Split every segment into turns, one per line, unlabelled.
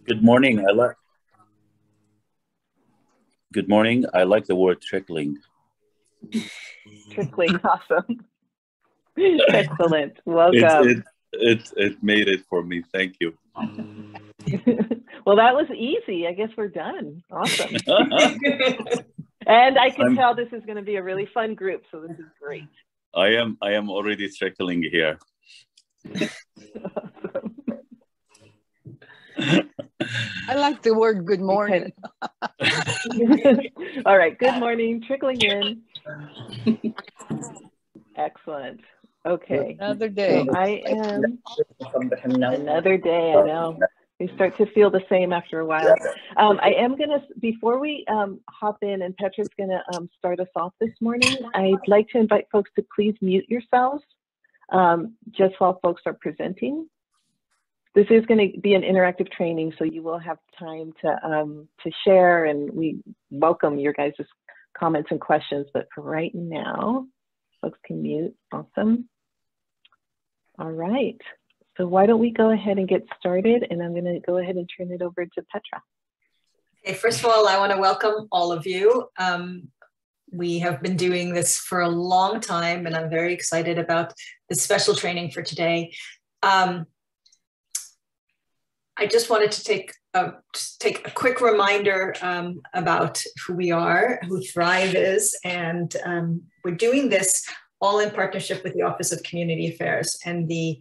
Good morning. Good morning. I like the word trickling.
Trickling, awesome. Excellent. Welcome.
It made it for me. Thank you.
Well, that was easy. I guess we're done. Awesome. And I can tell this is going to be a really fun group, so this is great.
I am already trickling here.
Awesome.
I like the word good morning.
All right, good morning, trickling in. Excellent. Okay.
Another day.
So another day, I know. We start to feel the same after a while. I am going to, before we hop in, and Petra's going to start us off this morning, I'd like to invite folks to please mute yourselves just while folks are presenting. This is going to be an interactive training, so you will have time to share, and we welcome your guys' comments and questions. But for right now, folks can mute. Awesome. All right. So why don't we go ahead and get started, and I'm going to go ahead and turn it over to Petra.
Okay, first of all, I want to welcome all of you. We have been doing this for a long time, and I'm very excited about this special training for today. I just wanted to take a quick reminder about who we are, who Thrive is, and we're doing this all in partnership with the Office of Community Affairs and the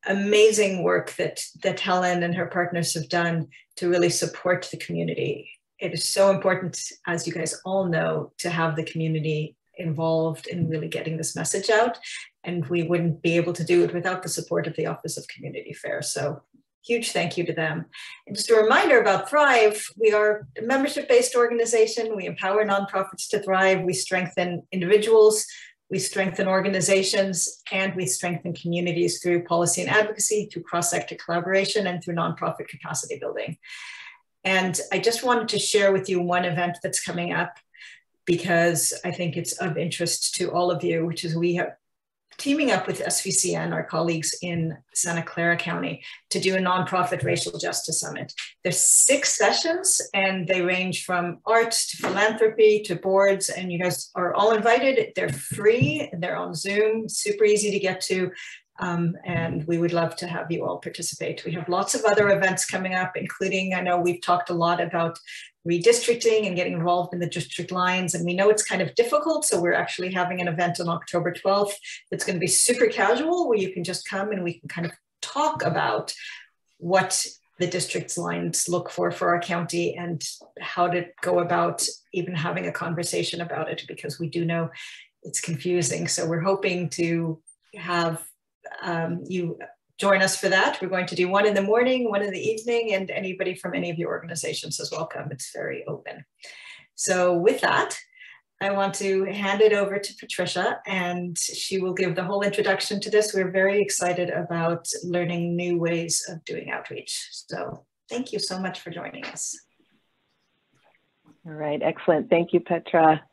amazing work that Helen and her partners have done to really support the community. It is so important, as you guys all know, to have the community involved in really getting this message out, and we wouldn't be able to do it without the support of the Office of Community Affairs. So huge thank you to them. And just a reminder about Thrive, we are a membership-based organization. We empower nonprofits to thrive. We strengthen individuals, we strengthen organizations, and we strengthen communities through policy and advocacy, through cross-sector collaboration, and through nonprofit capacity building. And I just wanted to share with you one event that's coming up because I think it's of interest to all of you, which is we have teaming up with SVCN, our colleagues in Santa Clara County, to do a nonprofit racial justice summit. There's 6 sessions, and they range from art to philanthropy to boards, and you guys are all invited. They're free, they're on Zoom, super easy to get to, and we would love to have you all participate. We have lots of other events coming up, including, I know we've talked a lot about redistricting and getting involved in the district lines. And we know it's kind of difficult. So we're actually having an event on October 12th that's going to be super casual, where you can just come and we can kind of talk about what the district's lines look for our county and how to go about even having a conversation about it, because we do know it's confusing. So we're hoping to have you join us for that. We're going to do one in the morning, one in the evening, and anybody from any of your organizations is welcome. It's very open. So with that, I want to hand it over to Patricia, and she will give the whole introduction to this. We're very excited about learning new ways of doing outreach. So thank you so much for joining us.
All right, excellent. Thank you, Petra.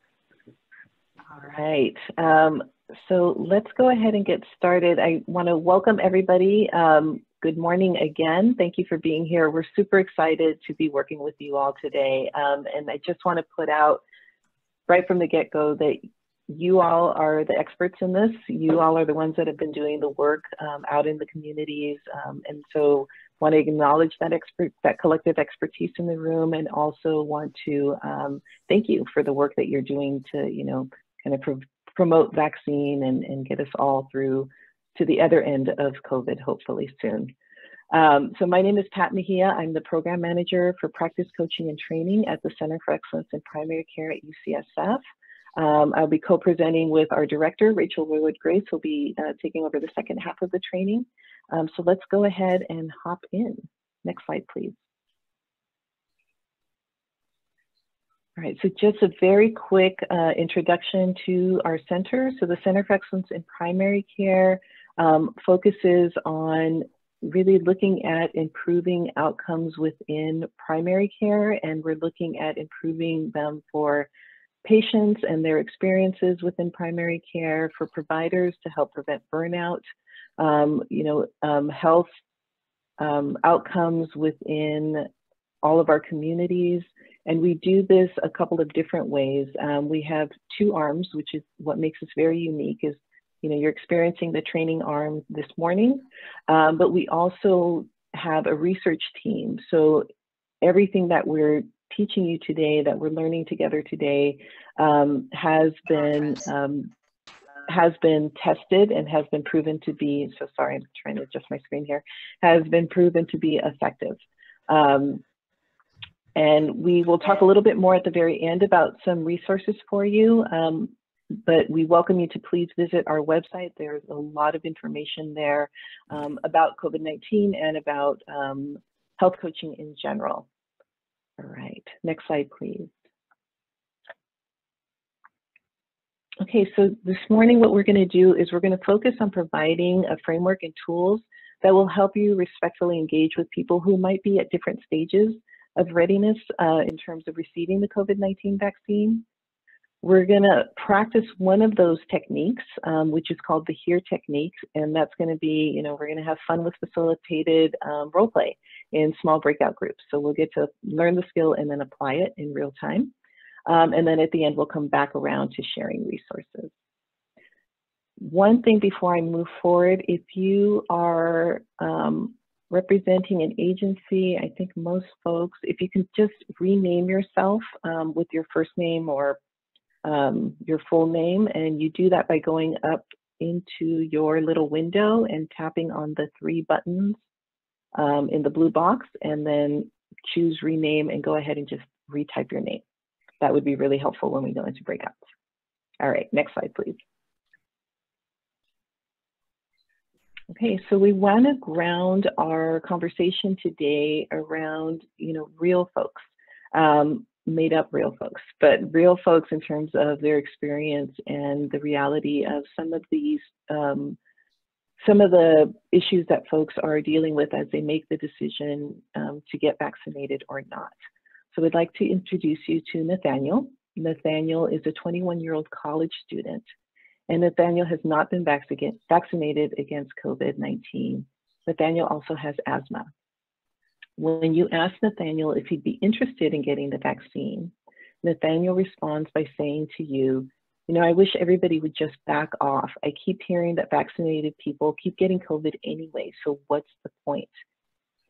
All right. So let's go ahead and get started. I want to welcome everybody. Good morning again. Thank you for being here. We're super excited to be working with you all today. And I just want to put out right from the get-go that you all are the experts in this. You all are the ones that have been doing the work out in the communities. And so want to acknowledge that collective expertise in the room, and also want to thank you for the work that you're doing to, kind of promote vaccine and get us all through to the other end of COVID, hopefully soon. So my name is Pat Mejia. I'm the program manager for practice coaching and training at the Center for Excellence in Primary Care at UCSF. I'll be co-presenting with our director, Rachel Roywood-Grace, who'll be taking over the second half of the training. So let's go ahead and hop in. Next slide, please. All right, so just a very quick introduction to our center. So the Center for Excellence in Primary Care focuses on really looking at improving outcomes within primary care, and we're looking at improving them for patients and their experiences within primary care, for providers to help prevent burnout, health outcomes within all of our communities. And we do this a couple of different ways. We have 2 arms, which is what makes us very unique, is, you know, you're experiencing the training arm this morning, but we also have a research team. So everything that we're teaching you today, that we're learning together today, has been tested and has been proven to be, so sorry, I'm trying to adjust my screen here, has been proven to be effective. And we will talk a little bit more at the very end about some resources for you, but we welcome you to please visit our website. There's a lot of information there about COVID-19 and about health coaching in general. All right, next slide, please. Okay, so this morning what we're going to do is we're going to focus on providing a framework and tools that will help you respectfully engage with people who might be at different stages of readiness in terms of receiving the COVID-19 vaccine. We're going to practice one of those techniques, which is called the HERE technique, and that's going to be, you know, we're going to have fun with facilitated role play in small breakout groups. So we'll get to learn the skill and then apply it in real time. And then at the end, we'll come back around to sharing resources. One thing before I move forward, if you are representing an agency, I think most folks, if you can just rename yourself with your first name or your full name, and you do that by going up into your little window and tapping on the 3 buttons in the blue box, and then choose rename and go ahead and just retype your name. That would be really helpful when we go into breakouts. All right, next slide, please. Okay, so we want to ground our conversation today around, you know, real folks, made up real folks, but real folks in terms of their experience and the reality of some of these, some of the issues that folks are dealing with as they make the decision to get vaccinated or not. So we'd like to introduce you to Nathaniel. Nathaniel is a 21-year-old college student. And Nathaniel has not been vaccinated against COVID-19. Nathaniel also has asthma. When you ask Nathaniel if he'd be interested in getting the vaccine, Nathaniel responds by saying to you, you know, I wish everybody would just back off. I keep hearing that vaccinated people keep getting COVID anyway, so what's the point?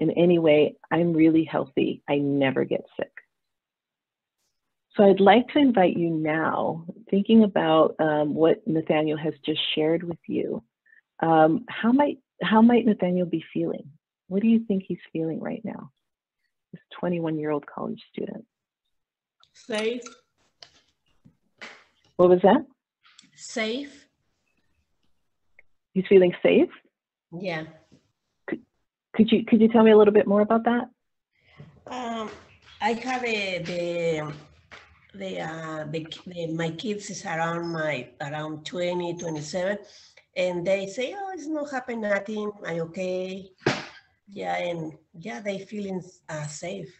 And anyway, I'm really healthy. I never get sick. So I'd like to invite you now, thinking about what Nathaniel has just shared with you, how might Nathaniel be feeling? What do you think he's feeling right now? This 21-year-old college student.
Safe.
What was that?
Safe.
He's feeling safe?
Yeah.
Could you tell me a little bit more about that?
I have my kids is around 20, 27, and they say, oh, it's not happening, nothing, I'm okay. Yeah, and yeah, they feeling safe.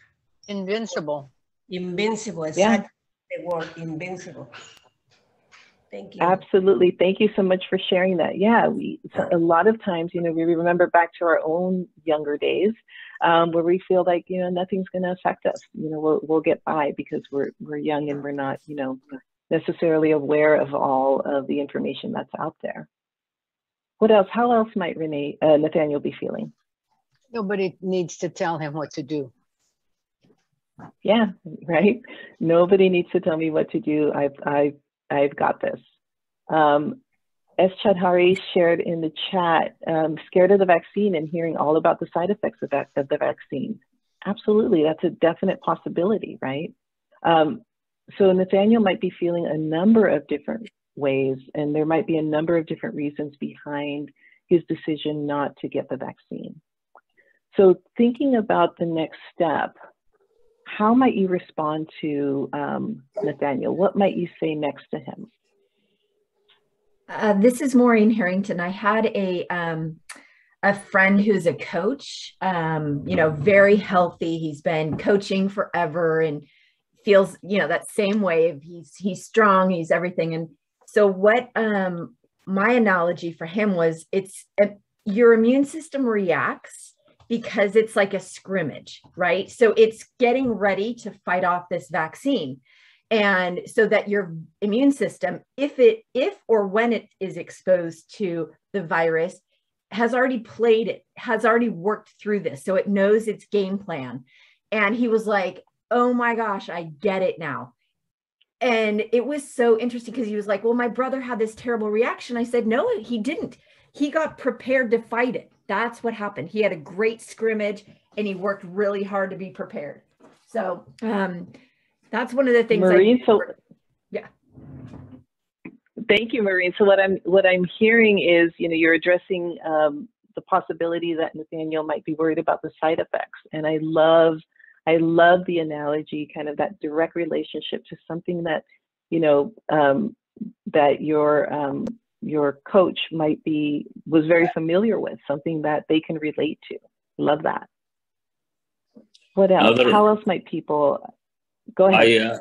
Invincible.
Invincible,
Yeah.
exactly the word, invincible. Thank you.
Absolutely. Thank you so much for sharing that. Yeah, a lot of times, you know, we remember back to our own younger days where we feel like, you know, nothing's going to affect us. You know, we'll get by because we're young and we're not, you know, necessarily aware of all of the information that's out there. What else? How else might Nathaniel be feeling?
Nobody needs to tell him what to do.
Yeah, right. Nobody needs to tell me what to do. I've got this. S. Chadhari shared in the chat, scared of the vaccine and hearing all about the side effects of the vaccine. Absolutely, that's a definite possibility, right? So Nathaniel might be feeling a number of different ways, and there might be a number of different reasons behind his decision not to get the vaccine. So thinking about the next step, how might you respond to Nathaniel? What might you say next to him?
This is Maureen Harrington. I had a friend who's a coach, you know, very healthy. He's been coaching forever and feels, you know, that same way. He's strong, he's everything. And so what my analogy for him was, your immune system reacts because it's like a scrimmage, right? So it's getting ready to fight off this vaccine. And so that your immune system, if or when it is exposed to the virus, has already played it, has already worked through this. So it knows its game plan. And he was like, oh my gosh, I get it now. And it was so interesting because he was like, well, my brother had this terrible reaction. I said, no, he didn't. He got prepared to fight it. That's what happened. He had a great scrimmage and he worked really hard to be prepared. So that's one of the things.
Maureen,
yeah.
Thank you, Maureen. So what I'm hearing is, you're addressing the possibility that Nathaniel might be worried about the side effects. And I love the analogy, kind of that direct relationship to something that, that your coach was very familiar with, something that they can relate to. Love that. What else? How else might people, go ahead.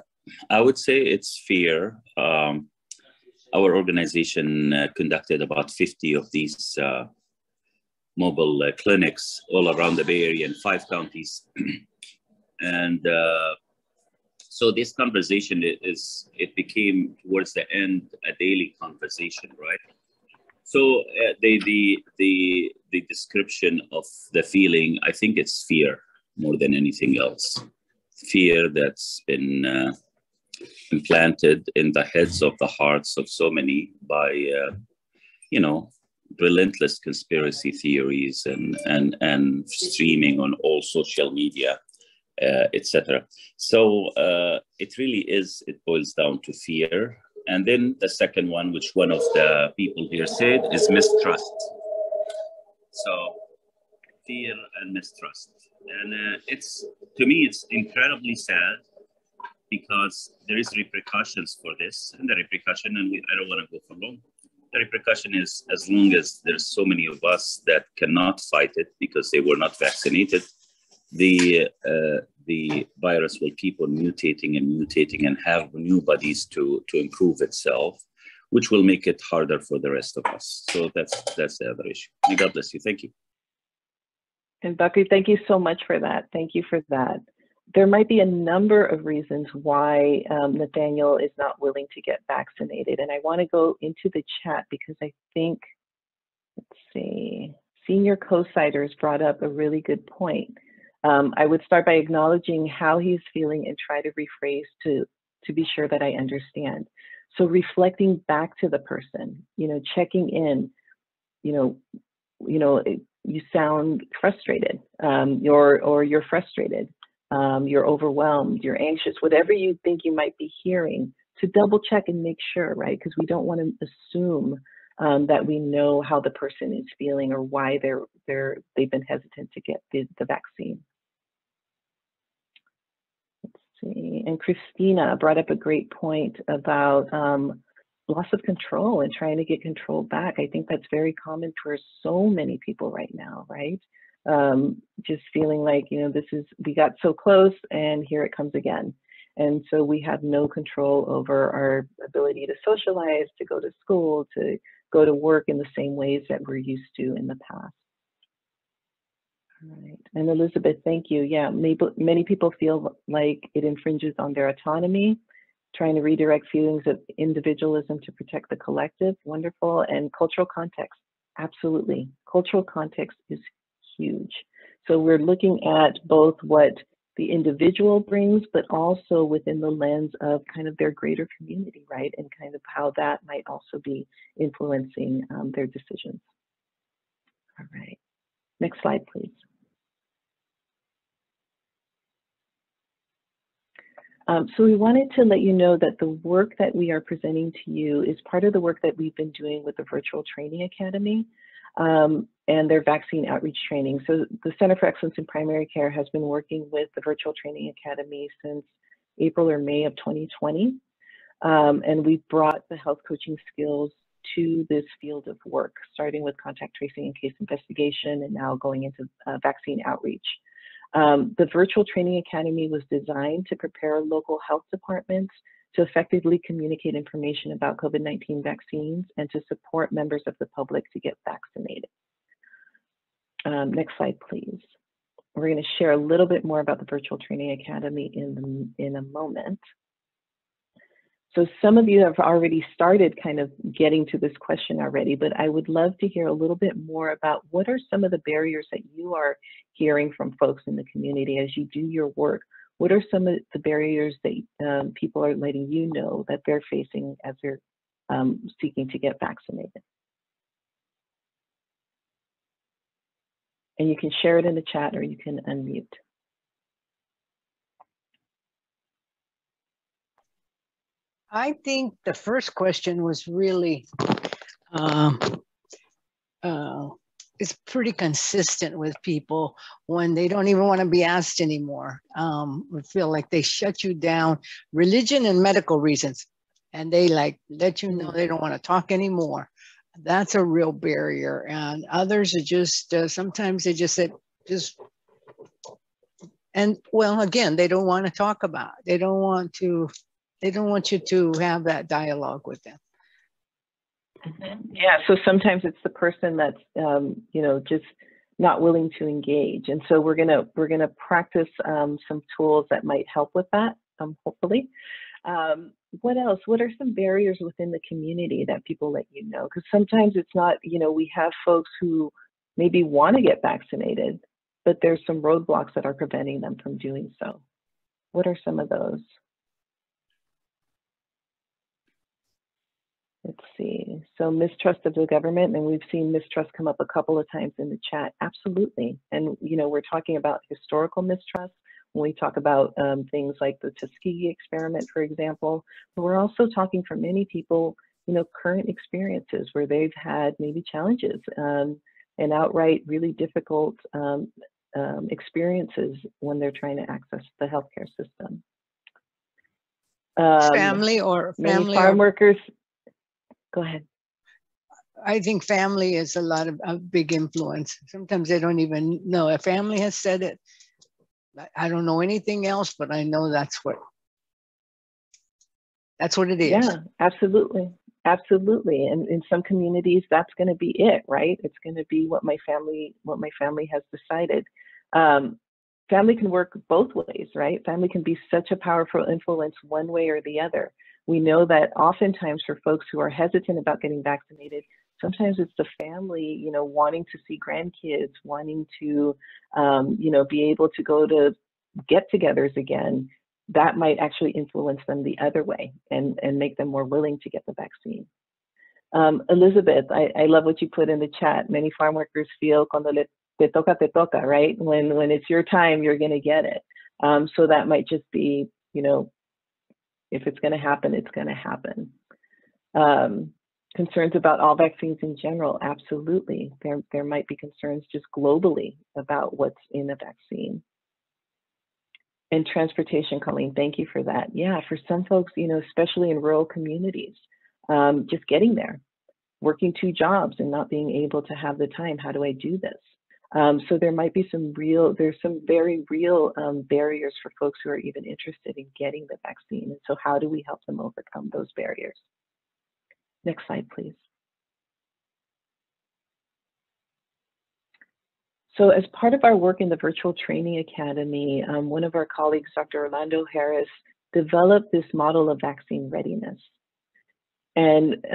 I would say it's fear. Our organization conducted about 50 of these mobile clinics all around the Bay Area in 5 counties. And so this conversation it became towards the end a daily conversation, right? So the description of the feeling, I think it's fear more than anything else. Fear that's been implanted in the heads of the hearts of so many by relentless conspiracy theories and streaming on all social media, etc. So it boils down to fear. And then the second one, which one of the people here said, is mistrust. So fear and mistrust. And to me, it's incredibly sad because there is repercussions for this. And the repercussion, and I don't want to go for long, the repercussion is as long as there's so many of us that cannot fight it because they were not vaccinated, the virus will keep on mutating and have new bodies to improve itself, which will make it harder for the rest of us. So that's the other issue. And God bless you. Thank you.
And Bakri, thank you so much for that. Thank you for that. There might be a number of reasons why Nathaniel is not willing to get vaccinated. And I want to go into the chat because I think, let's see, Senior Co-Siders brought up a really good point. I would start by acknowledging how he's feeling and try to rephrase to be sure that I understand. So reflecting back to the person, checking in, you sound frustrated, you're frustrated, you're overwhelmed, you're anxious, whatever you think you might be hearing, to double check and make sure, right? Because we don't want to assume that we know how the person is feeling or why they've been hesitant to get the vaccine. Let's see. And Christina brought up a great point about loss of control and trying to get control back. I think that's very common for so many people right now, right? Just feeling like, we got so close and here it comes again. And so we have no control over our ability to socialize, to go to school, to go to work in the same ways that we're used to in the past. All right. And Elizabeth, thank you. Yeah, many people feel like it infringes on their autonomy, trying to redirect feelings of individualism to protect the collective. Wonderful. And cultural context. Absolutely. Cultural context is huge. So we're looking at both what the individual brings, but also within the lens of kind of their greater community, right? And kind of how that might also be influencing their decisions. All right. Next slide, please. So we wanted to let you know that the work that we are presenting to you is part of the work that we've been doing with the Virtual Training Academy and their vaccine outreach training. So the Center for Excellence in Primary Care has been working with the Virtual Training Academy since April or May of 2020. And we've brought the health coaching skills to this field of work, starting with contact tracing and case investigation, and now going into vaccine outreach. The Virtual Training Academy was designed to prepare local health departments to effectively communicate information about COVID-19 vaccines and to support members of the public to get vaccinated. Next slide, please. We're going to share a little bit more about the Virtual Training Academy in a moment. So some of you have already started kind of getting to this question already, but I would love to hear a little bit more about what are some of the barriers that you are hearing from folks in the community as you do your work. What are some of the barriers that people are letting you know that they're facing as they're seeking to get vaccinated? And you can share it in the chat or you can unmute.
I think the first question was really, it's pretty consistent with people when they don't even want to be asked anymore. We feel like they shut you down, religion and medical reasons, and they like let you know they don't want to talk anymore. That's a real barrier. And others are just, sometimes they just say, and well, again, they don't want to talk about it. They don't want you to have that dialogue with them.
Yeah, so sometimes it's the person that's, you know, just not willing to engage. And so we're gonna practice some tools that might help with that, hopefully. What else? What are some barriers within the community that people let you know? Because sometimes it's not, you know, we have folks who maybe want to get vaccinated, but there's some roadblocks that are preventing them from doing so. What are some of those? Let's see. So mistrust of the government, and we've seen mistrust come up a couple of times in the chat. Absolutely. And, you know, we're talking about historical mistrust when we talk about things like the Tuskegee experiment, for example. But we're also talking for many people, you know, current experiences where they've had maybe challenges and outright really difficult experiences when they're trying to access the healthcare system.
Family
farm workers. Go ahead.
I think family is a big influence. Sometimes they don't even know. A family has said it. I don't know anything else, but I know that's what it is.
Yeah, absolutely. Absolutely. And in some communities, that's going to be it, right? It's going to be what my family has decided. Family can work both ways, right? Family can be such a powerful influence one way or the other. We know that oftentimes for folks who are hesitant about getting vaccinated, sometimes it's the family, you know, wanting to see grandkids, wanting to, you know, be able to go to get-togethers again. That might actually influence them the other way and make them more willing to get the vaccine. Elizabeth, I love what you put in the chat. Many farm workers feel cuando te toca, right? When it's your time, you're going to get it. So that might just be, you know, if it's going to happen, it's going to happen. Concerns about all vaccines in general, absolutely. There might be concerns just globally about what's in a vaccine. And transportation, Colleen, thank you for that. Yeah, for some folks, you know, especially in rural communities, just getting there, working 2 jobs and not being able to have the time. How do I do this? So there might be there's some very real barriers for folks who are even interested in getting the vaccine. And so how do we help them overcome those barriers? Next slide, please. So as part of our work in the Virtual Training Academy, one of our colleagues, Dr. Orlando Harris, developed this model of vaccine readiness. And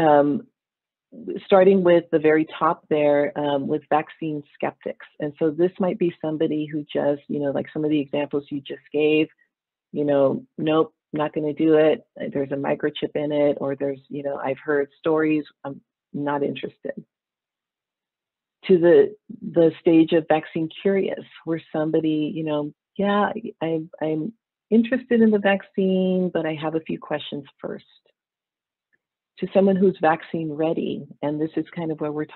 starting with the very top there with vaccine skeptics. And so this might be somebody who just, you know, like some of the examples you just gave, you know, nope, not going to do it. There's a microchip in it, or there's, you know, I've heard stories, I'm not interested. To the stage of vaccine curious, where somebody, you know, yeah, I'm interested in the vaccine, but I have a few questions first. To someone who's vaccine ready, and this is kind of where we're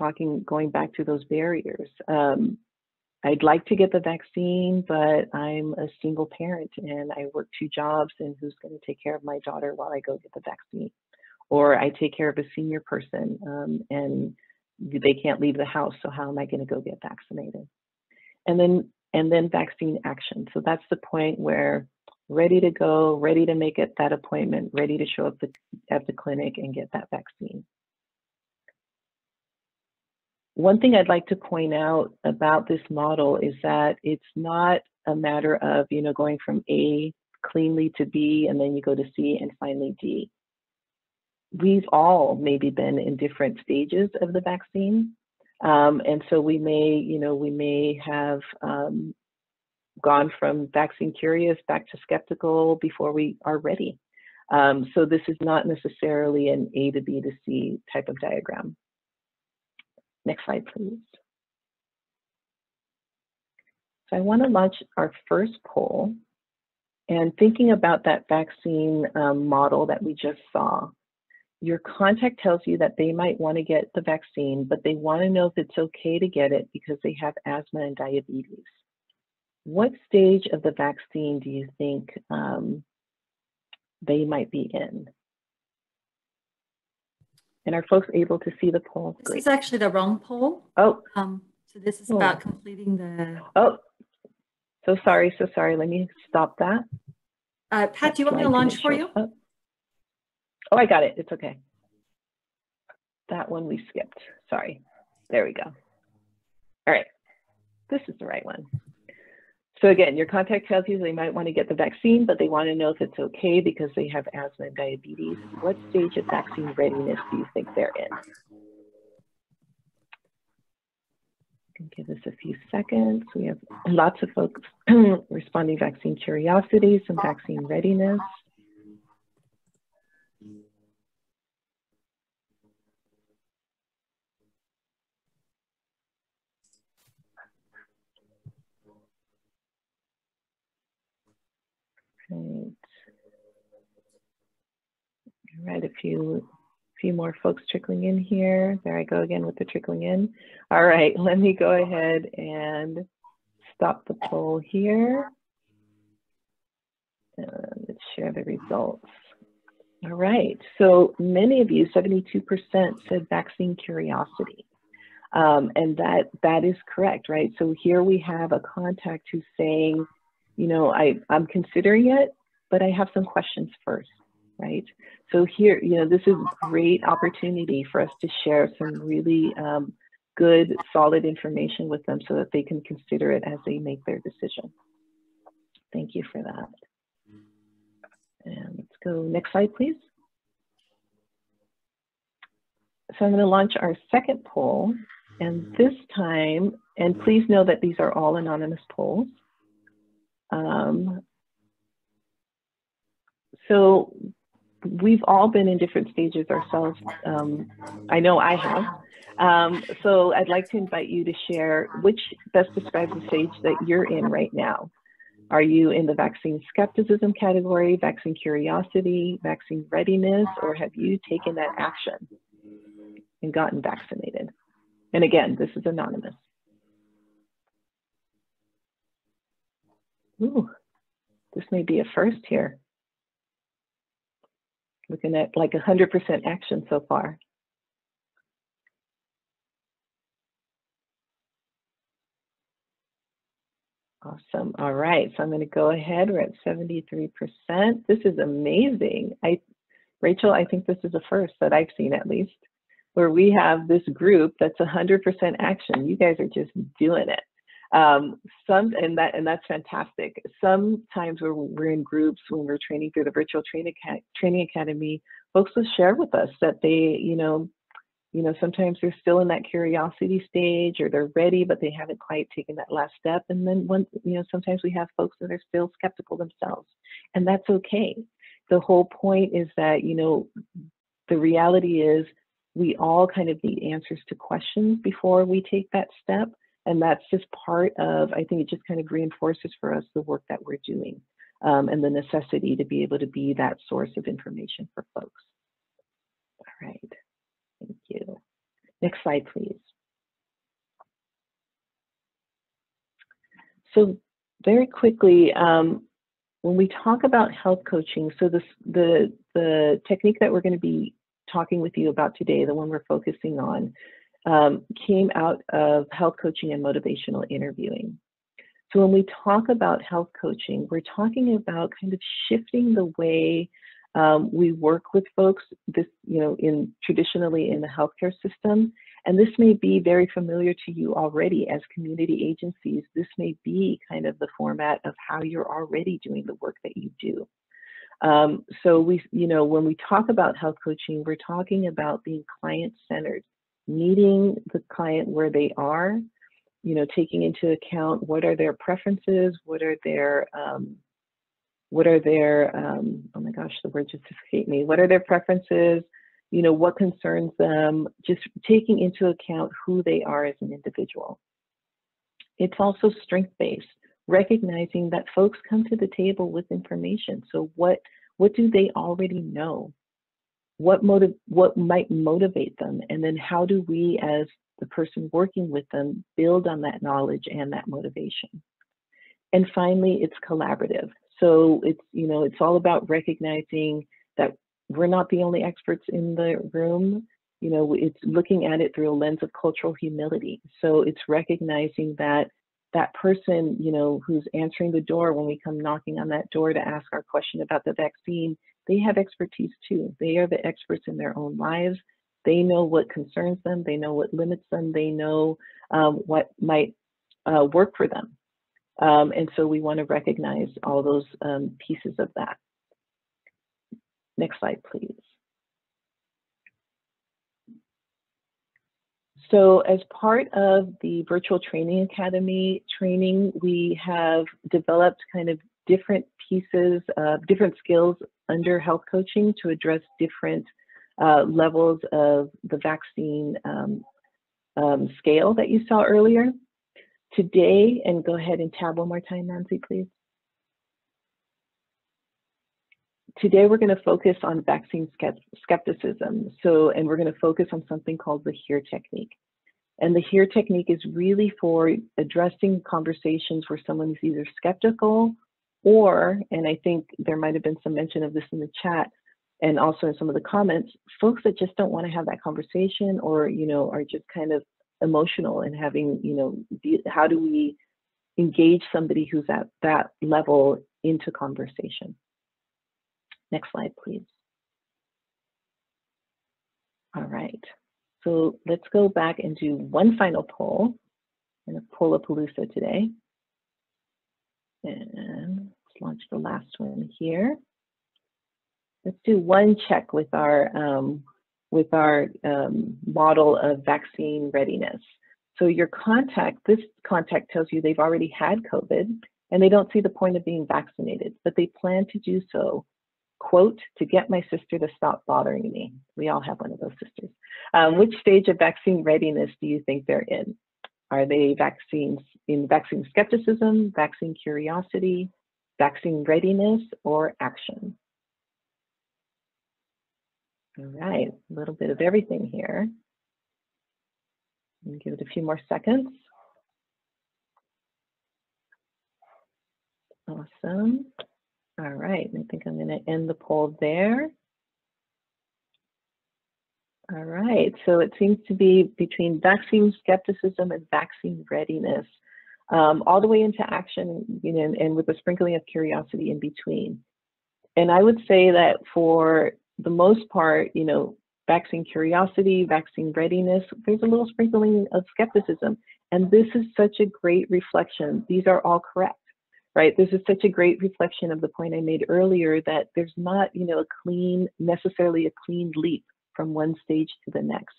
going back to those barriers. I'd like to get the vaccine, but I'm a single parent and I work 2 jobs, and who's going to take care of my daughter while I go get the vaccine? Or I take care of a senior person and they can't leave the house, so how am I going to go get vaccinated? And then vaccine action. So that's the point where ready to go, ready to make it that appointment, ready to show up at the clinic and get that vaccine. One thing I'd like to point out about this model is that it's not a matter of, going from A cleanly to B, and then you go to C and finally D. We've all maybe been in different stages of the vaccine. And so we may have gone from vaccine curious back to skeptical before we are ready. So this is not necessarily an A to B to C type of diagram. Next slide, please. So I want to launch our first poll, and thinking about that vaccine model that we just saw. Your contact tells you that they might want to get the vaccine, but they want to know if it's okay to get it because they have asthma and diabetes. What stage of the vaccine do you think they might be in? And are folks able to see the poll?
This is actually the wrong poll.
Oh.
So this is about completing the.
Oh, so sorry. Let me stop that.
Pat, do you want me to launch for you?
Oh, I got it. It's okay. That one we skipped. Sorry. There we go. All right. This is the right one. So again, your contact tells you they might want to get the vaccine, but they want to know if it's okay because they have asthma and diabetes. What stage of vaccine readiness do you think they're in? Give us a few seconds. We have lots of folks responding vaccine curiosity, some vaccine readiness. Right. All right, a few more folks trickling in here. There I go again with the trickling in. All right, let me go ahead and stop the poll here. Let's share the results. All right, so many of you, 72% said vaccine curiosity. And that is correct, right? So here we have a contact who's saying, I'm considering it, but I have some questions first, right? So here, this is a great opportunity for us to share some really good, solid information with them so that they can consider it as they make their decision. Thank you for that. And let's go next slide, please. So I'm going to launch our second poll, and this time, and please know that these are all anonymous polls. So we've all been in different stages ourselves. I know I have. So I'd like to invite you to share which best describes the stage that you're in right now. Are you in the vaccine skepticism category, vaccine curiosity, vaccine readiness, or have you taken that action and gotten vaccinated? And again, this is anonymous. Ooh, this may be a first here. Looking at like 100% action so far. Awesome. All right, so I'm going to go ahead. We're at 73%. This is amazing. Rachel, I think this is a first that I've seen, at least, where we have this group that's 100% action. You guys are just doing it. And that's fantastic. Sometimes we're in groups when we're training through the virtual training academy, folks will share with us that they, sometimes they're still in that curiosity stage, or they're ready, but they haven't quite taken that last step. And then sometimes we have folks that are still skeptical themselves, and that's okay. The whole point is that, the reality is we all kind of need answers to questions before we take that step. And that's just part of, I think it just kind of reinforces for us the work that we're doing, and the necessity to be able to be that source of information for folks. All right, thank you. Next slide, please. So very quickly, when we talk about health coaching, so the technique that we're going to be talking with you about today, the one we're focusing on, came out of health coaching and motivational interviewing. So when we talk about health coaching, we're talking about kind of shifting the way we work with folks, traditionally in the healthcare system, And this may be very familiar to you already as community agencies. This may be kind of the format of how you're already doing the work that you do. So when we talk about health coaching, we're talking about being client-centered, meeting the client where they are, taking into account what are their preferences, what are their oh my gosh, the word just escaped me. What are their preferences? What concerns them? Just taking into account who they are as an individual. It's also strength-based, recognizing that folks come to the table with information. So what do they already know? What might motivate them? And then how do we, as the person working with them, build on that knowledge and that motivation? And finally, it's collaborative. So it's all about recognizing that we're not the only experts in the room. It's looking at it through a lens of cultural humility. So it's recognizing that that person, who's answering the door when we come knocking on that door to ask our question about the vaccine, they have expertise too. They are the experts in their own lives. They know what concerns them. They know what limits them. They know what might work for them. And so we want to recognize all those pieces of that. Next slide, please. So as part of the Virtual Training Academy training, we have developed kind of different pieces, different skills under health coaching to address different levels of the vaccine scale that you saw earlier. Today, and go ahead and tab one more time, Nancy, please. Today, we're going to focus on vaccine skepticism. And we're going to focus on something called the HERE technique. And the HERE technique is really for addressing conversations where someone is either skeptical or, and I think there might have been some mention of this in the chat and also in some of the comments, folks that just don't want to have that conversation or, are just kind of emotional and having, how do we engage somebody who's at that level into conversation? Next slide, please. All right, so let's go back and do one final poll. I'm gonna pull a Palooza today. And let's launch the last one here. Let's do one check with our model of vaccine readiness. So your contact, this contact tells you they've already had COVID and they don't see the point of being vaccinated, but they plan to do so, quote, to get my sister to stop bothering me. We all have one of those sisters. Which stage of vaccine readiness do you think they're in? Are they vaccine skepticism, vaccine curiosity, vaccine readiness, or action? All right, a little bit of everything here. Give it a few more seconds. Awesome. All right, I think I'm going to end the poll there. All right, so it seems to be between vaccine skepticism and vaccine readiness, all the way into action, and with a sprinkling of curiosity in between. And I would say that for the most part, vaccine curiosity, vaccine readiness, there's a little sprinkling of skepticism. And this is such a great reflection. These are all correct, right? This is such a great reflection of the point I made earlier that there's not, necessarily a clean leap from one stage to the next.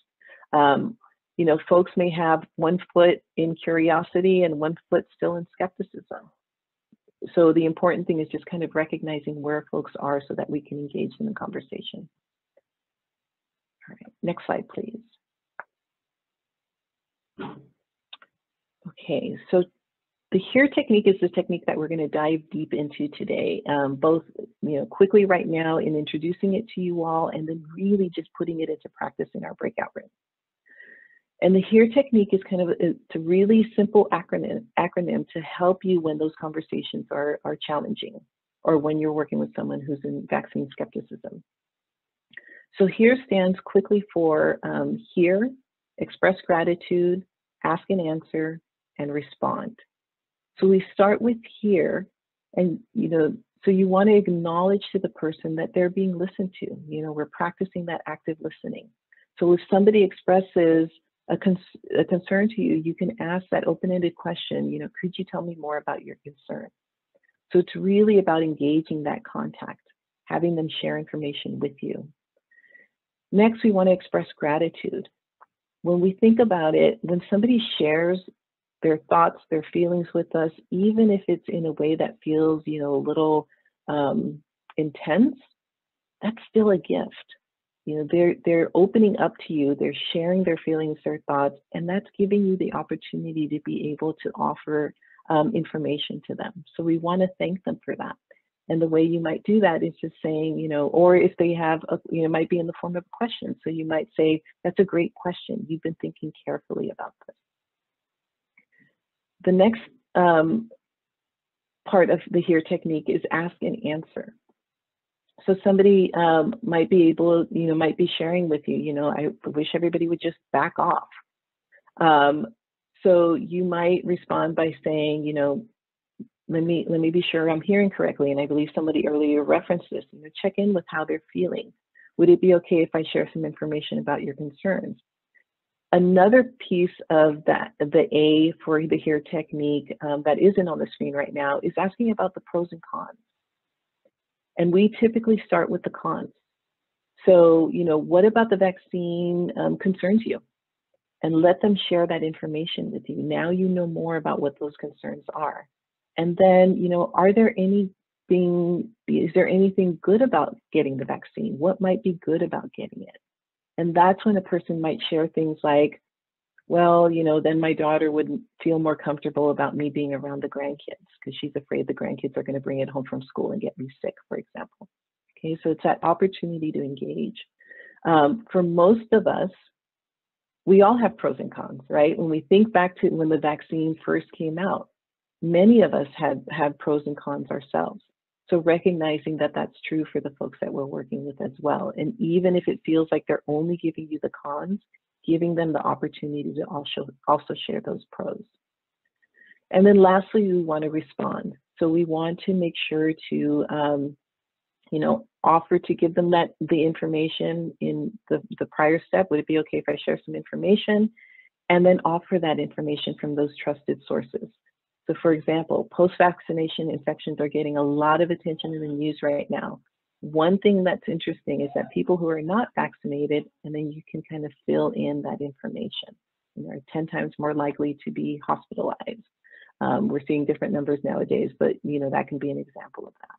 Folks may have one foot in curiosity and one foot still in skepticism. So the important thing is just kind of recognizing where folks are so that we can engage in the conversation. All right, next slide, please. Okay, so the HERE technique is the technique that we're going to dive deep into today, both quickly right now in introducing it to you all, and then really just putting it into practice in our breakout room. And the HERE technique is kind of it's a really simple acronym to help you when those conversations are challenging, or when you're working with someone who's in vaccine skepticism. So HERE stands quickly for hear, express gratitude, ask and answer, and respond. So we start with hear, and so you want to acknowledge to the person that they're being listened to. We're practicing that active listening. So if somebody expresses a concern to you, you can ask that open-ended question, you know, could you tell me more about your concern? So it's really about engaging that contact, having them share information with you. Next, we want to express gratitude. When we think about it, when somebody shares their thoughts, their feelings with us, even if it's in a way that feels, you know, a little intense, that's still a gift. You know, they're opening up to you, they're sharing their feelings, their thoughts, and that's giving you the opportunity to be able to offer information to them. So we want to thank them for that. And the way you might do that is just saying, you know, or if they have, you know, might be in the form of a question. So you might say, that's a great question. You've been thinking carefully about this. The next part of the HEAR technique is ask and answer. So somebody might be able, you know, might be sharing with you, you know, I wish everybody would just back off. So you might respond by saying, you know, let me be sure I'm hearing correctly. And I believe somebody earlier referenced this, you know, check in with how they're feeling. Would it be okay if I share some information about your concerns? Another piece of that, the A for the HEAR technique that isn't on the screen right now is asking about the pros and cons. And we typically start with the cons. So, you know, what about the vaccine concerns you? And let them share that information with you. Now you know more about what those concerns are. And then, you know, is there anything good about getting the vaccine? What might be good about getting it? And that's when a person might share things like, well, you know, then my daughter wouldn't feel more comfortable about me being around the grandkids because she's afraid the grandkids are going to bring it home from school and get me sick, for example. Okay, so it's that opportunity to engage. For most of us, we all have pros and cons, right? When we think back to when the vaccine first came out, many of us had pros and cons ourselves. So recognizing that that's true for the folks that we're working with as well. And even if it feels like they're only giving you the cons, giving them the opportunity to also share those pros. And then lastly, we want to respond. So we want to make sure to, you know, offer to give them the information in the prior step. Would it be okay if I share some information? And then offer that information from those trusted sources. So for example, post-vaccination infections are getting a lot of attention in the news right now. One thing that's interesting is that people who are not vaccinated, and then you can kind of fill in that information, and they're 10 times more likely to be hospitalized. We're seeing different numbers nowadays, but you know, that can be an example of that.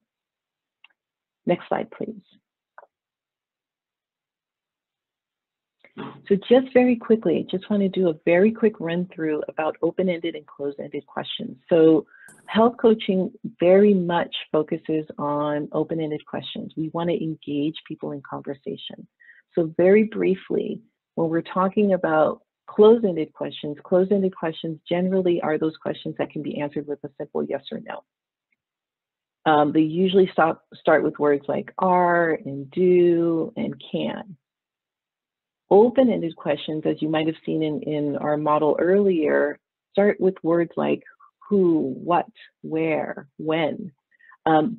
Next slide, please. So just very quickly, just want to do a very quick run through about open-ended and closed-ended questions. So health coaching very much focuses on open-ended questions. We want to engage people in conversation. So very briefly, when we're talking about closed-ended questions generally are those questions that can be answered with a simple yes or no. They usually start with words like are and do and can. Open-ended questions, as you might have seen in our model earlier, start with words like who, what, where, when.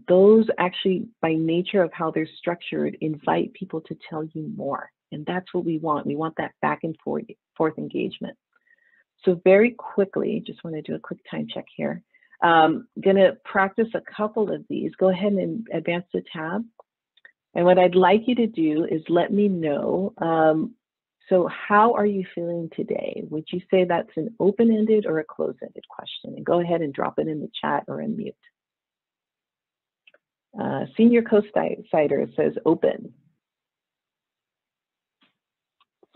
Those actually, by nature of how they're structured, invite people to tell you more. And that's what we want. We want that back and forth engagement. So very quickly, just want to do a quick time check here. Gonna practice a couple of these. Go ahead and advance the tab. And what I'd like you to do is let me know, so how are you feeling today? Would you say that's an open-ended or a closed-ended question? And go ahead and drop it in the chat or unmute. Senior co-sider says open.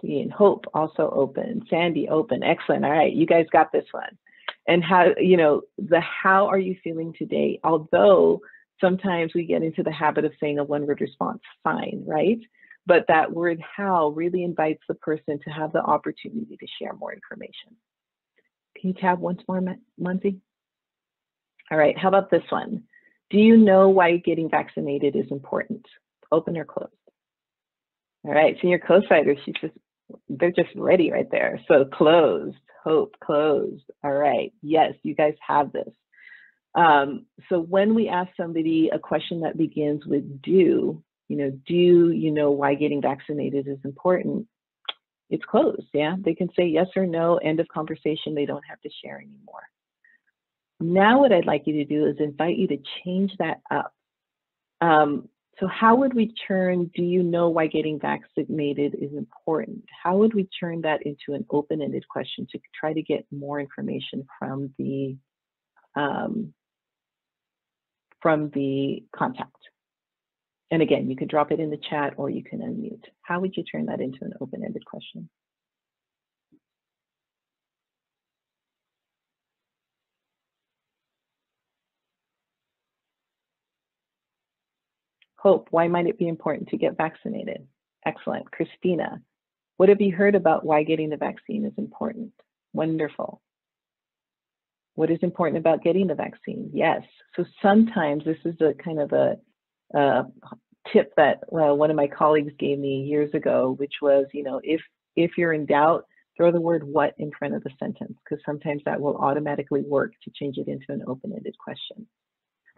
See, and Hope also open. Sandy open. Excellent. All right, you guys got this one. And how, you know, the how are you feeling today? Although sometimes we get into the habit of saying a one-word response, fine, right? But that word how really invites the person to have the opportunity to share more information. Can you tab once more, Munzi? All right, how about this one? Do you know why getting vaccinated is important? Open or closed? All right, senior co-sider, they're just ready right there. So closed, Hope, closed. All right, yes, you guys have this. So when we ask somebody a question that begins with do you know why getting vaccinated is important? it's closed. Yeah, they can say yes or no, end of conversation. They don't have to share anymore. Now what I'd like you to do is invite you to change that up. So how would we turn, do you know why getting vaccinated is important? How would we turn that into an open-ended question to try to get more information from the contact? And again, you can drop it in the chat or you can unmute. How would you turn that into an open-ended question? Hope, why might it be important to get vaccinated? Excellent. Christina, what have you heard about why getting the vaccine is important? Wonderful. What is important about getting the vaccine? Yes. So sometimes this is a kind of a tip that one of my colleagues gave me years ago, which was, you know, if you're in doubt, throw the word what in front of the sentence, because sometimes that will automatically work to change it into an open-ended question.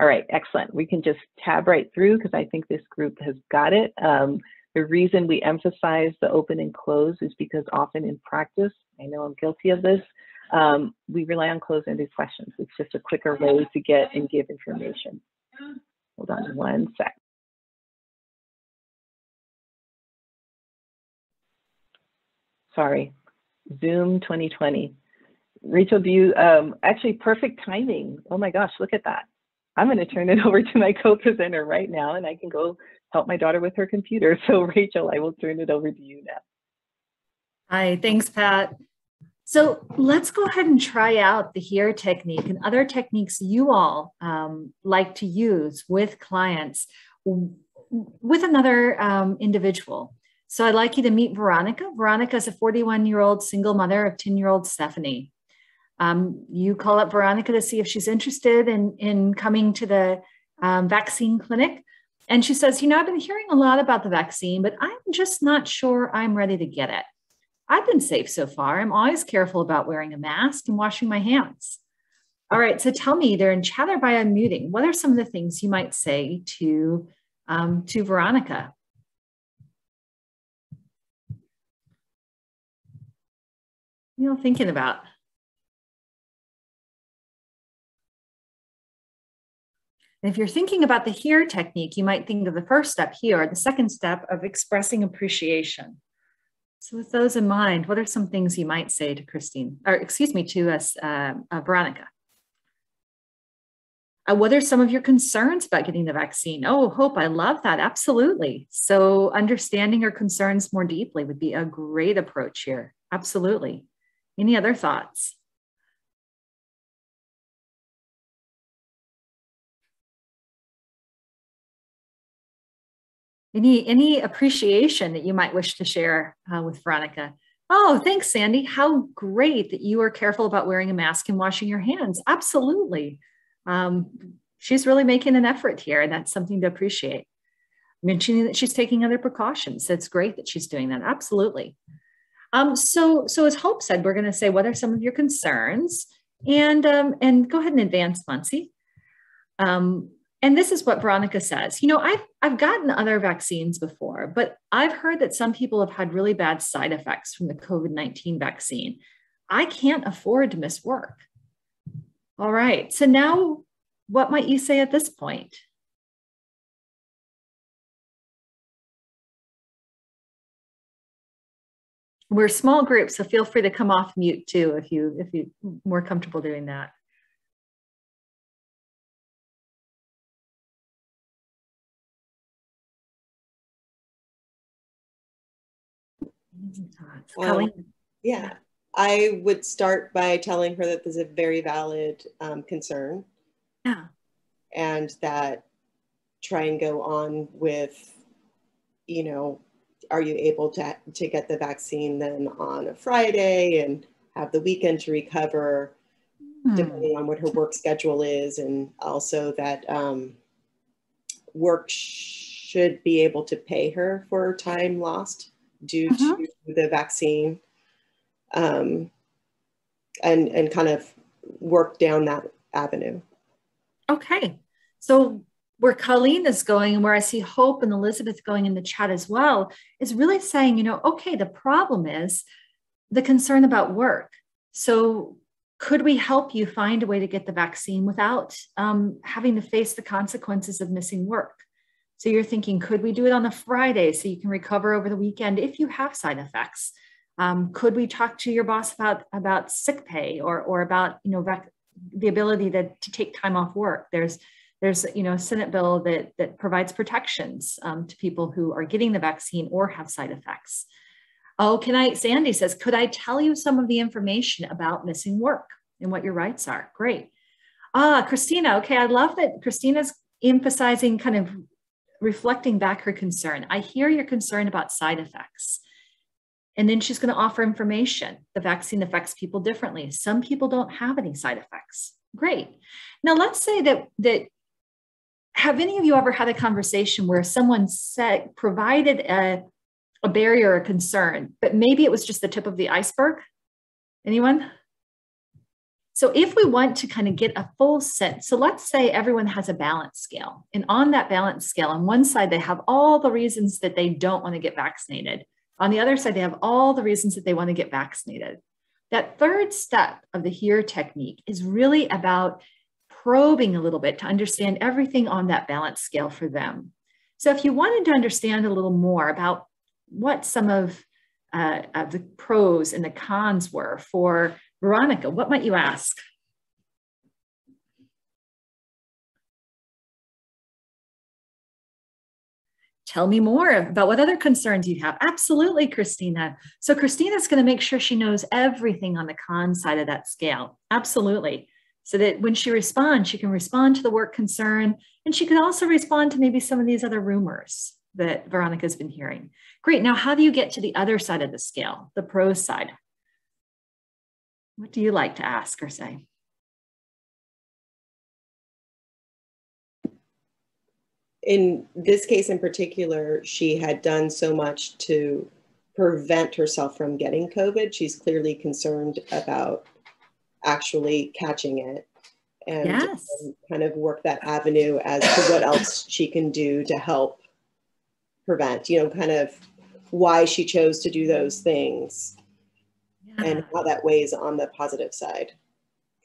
All right, excellent. We can just tab right through because I think this group has got it. The reason we emphasize the open and close is because often in practice, I know I'm guilty of this, we rely on close-ended questions. It's just a quicker way to get and give information. Hold on one sec. Sorry, Zoom 2020. Rachel, do you, actually perfect timing. Oh my gosh, look at that. I'm going to turn it over to my co-presenter right now and I can go help my daughter with her computer. So Rachel, I will turn it over to you now.
Hi, thanks, Pat. So let's go ahead and try out the HERE technique and other techniques you all like to use with clients with another individual. So I'd like you to meet Veronica. Veronica is a 41-year-old single mother of 10-year-old Stephanie. You call up Veronica to see if she's interested in coming to the vaccine clinic. And she says, you know, I've been hearing a lot about the vaccine, but I'm just not sure I'm ready to get it. I've been safe so far. I'm always careful about wearing a mask and washing my hands. All right, so tell me, either in chat or by unmuting, what are some of the things you might say to Veronica? You know, thinking about. And if you're thinking about the HERE technique, you might think of the first step here, the second step of expressing appreciation. So with those in mind, what are some things you might say to Christine, or excuse me, to us, Veronica? What are some of your concerns about getting the vaccine? Oh, Hope, I love that. Absolutely. So understanding your concerns more deeply would be a great approach here. Absolutely. Any other thoughts? Any appreciation that you might wish to share with Veronica? Oh, thanks, Sandy. How great that you are careful about wearing a mask and washing your hands. Absolutely. She's really making an effort here, and that's something to appreciate. Mentioning that she's taking other precautions. That's great that she's doing that. Absolutely. So as Hope said, we're going to say, what are some of your concerns? And go ahead and advance, Muncie. And this is what Veronica says. You know, I've gotten other vaccines before, but I've heard that some people have had really bad side effects from the COVID-19 vaccine. I can't afford to miss work. All right, so now what might you say at this point? We're a small group, so feel free to come off mute too if you're more comfortable doing that.
Yeah, I would start by telling her that this is a very valid concern.
Yeah.
And that try and go on with, you know, are you able to get the vaccine then on a Friday and have the weekend to recover, depending on what her work schedule is, and also that work should be able to pay her for time lost due to the vaccine, and kind of work down that avenue.
Okay, so where Colleen is going, and where I see Hope and Elizabeth going in the chat as well, is really saying, you know, okay, the problem is the concern about work. So could we help you find a way to get the vaccine without having to face the consequences of missing work? So you're thinking, could we do it on a Friday so you can recover over the weekend if you have side effects? Could we talk to your boss about sick pay or about, you know, the ability to take time off work? There's you know, a Senate bill that provides protections to people who are getting the vaccine or have side effects. Oh, Sandy says, could I tell you some of the information about missing work and what your rights are? Great. Christina, okay, I love that Christina's emphasizing, kind of reflecting back her concern. I hear your concern about side effects. And then she's going to offer information. The vaccine affects people differently. Some people don't have any side effects. Great. Now let's say that have any of you ever had a conversation where someone provided a barrier or concern, but maybe it was just the tip of the iceberg? Anyone? So if we want to kind of get a full sense, so let's say everyone has a balance scale, and on that balance scale, on one side, they have all the reasons that they don't want to get vaccinated. On the other side, they have all the reasons that they want to get vaccinated. That third step of the HERE technique is really about probing a little bit to understand everything on that balance scale for them. So if you wanted to understand a little more about what some of the pros and the cons were for Veronica, what might you ask? Tell me more about what other concerns you have. Absolutely, Christina. So Christina's going to make sure she knows everything on the con side of that scale. Absolutely. So that when she responds, she can respond to the work concern, and she can also respond to maybe some of these other rumors that Veronica's been hearing. Great. Now, how do you get to the other side of the scale, the pros side? What do you like to ask or say?
In this case in particular, she had done so much to prevent herself from getting COVID. She's clearly concerned about actually catching it, and
yes,
kind of work that avenue as to what else she can do to help prevent, you know, kind of why she chose to do those things. Yeah. And how that weighs on the positive side,